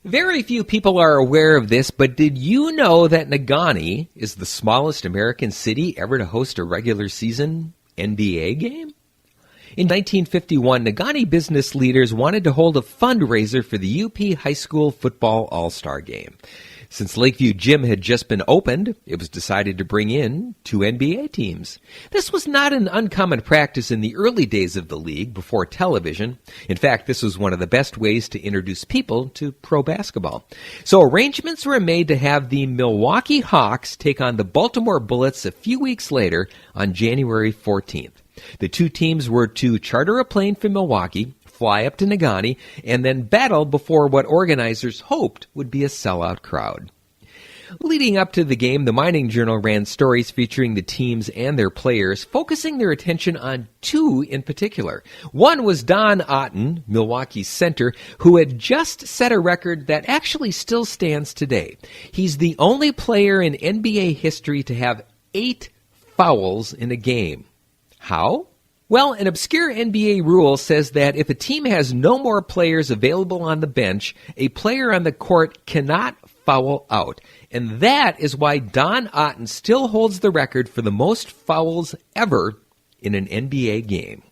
Very few people are aware of this, but did you know that Negaunee is the smallest American city ever to host a regular season NBA game? In 1951, Negaunee business leaders wanted to hold a fundraiser for the UP High School Football All-Star Game. Since Lakeview Gym had just been opened, it was decided to bring in 2 NBA teams. This was not an uncommon practice in the early days of the league before television. In fact, this was one of the best ways to introduce people to pro basketball. So arrangements were made to have the Milwaukee Hawks take on the Baltimore Bullets a few weeks later on January 14th. The 2 teams were to charter a plane from Milwaukee, fly up to Negaunee, and then battle before what organizers hoped would be a sellout crowd. Leading up to the game, the Mining Journal ran stories featuring the teams and their players, focusing their attention on 2 in particular. One was Don Otten, Milwaukee's center, who had just set a record that actually still stands today. He's the only player in NBA history to have 8 fouls in a game. How? Well, an obscure NBA rule says that if a team has no more players available on the bench, a player on the court cannot foul out. And that is why Don Otten still holds the record for the most fouls ever in an NBA game.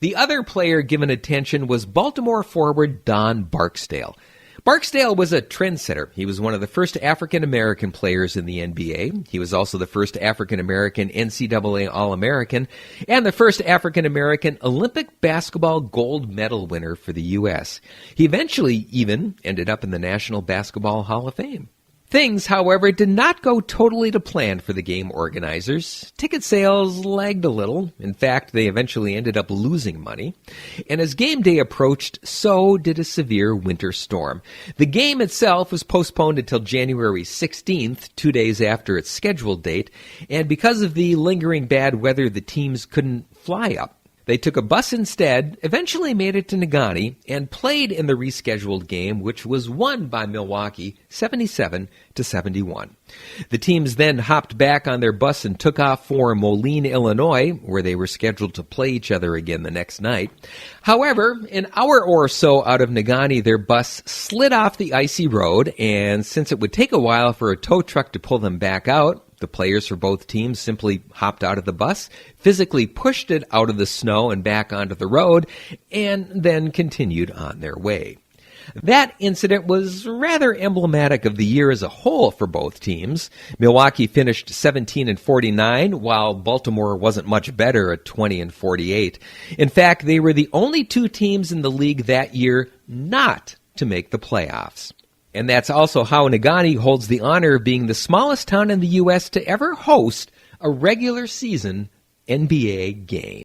The other player given attention was Baltimore forward Don Barksdale. Barksdale was a trendsetter. He was one of the first African-American players in the NBA. He was also the first African-American NCAA All-American and the first African-American Olympic basketball gold medal winner for the U.S. He eventually even ended up in the National Basketball Hall of Fame. Things, however, did not go totally to plan for the game organizers. Ticket sales lagged a little. In fact, they eventually ended up losing money. And as game day approached, so did a severe winter storm. The game itself was postponed until January 16th, 2 days after its scheduled date. And because of the lingering bad weather, the teams couldn't fly up. They took a bus instead, eventually made it to Negaunee, and played in the rescheduled game, which was won by Milwaukee 77-71. The teams then hopped back on their bus and took off for Moline, Illinois, where they were scheduled to play each other again the next night. However, an hour or so out of Negaunee, their bus slid off the icy road, and since it would take a while for a tow truck to pull them back out, the players for both teams simply hopped out of the bus, physically pushed it out of the snow and back onto the road, and then continued on their way. That incident was rather emblematic of the year as a whole for both teams. Milwaukee finished 17-49, while Baltimore wasn't much better at 20-48. In fact, they were the only 2 teams in the league that year not to make the playoffs. And that's also how Negaunee holds the honor of being the smallest town in the U.S. to ever host a regular season NBA game.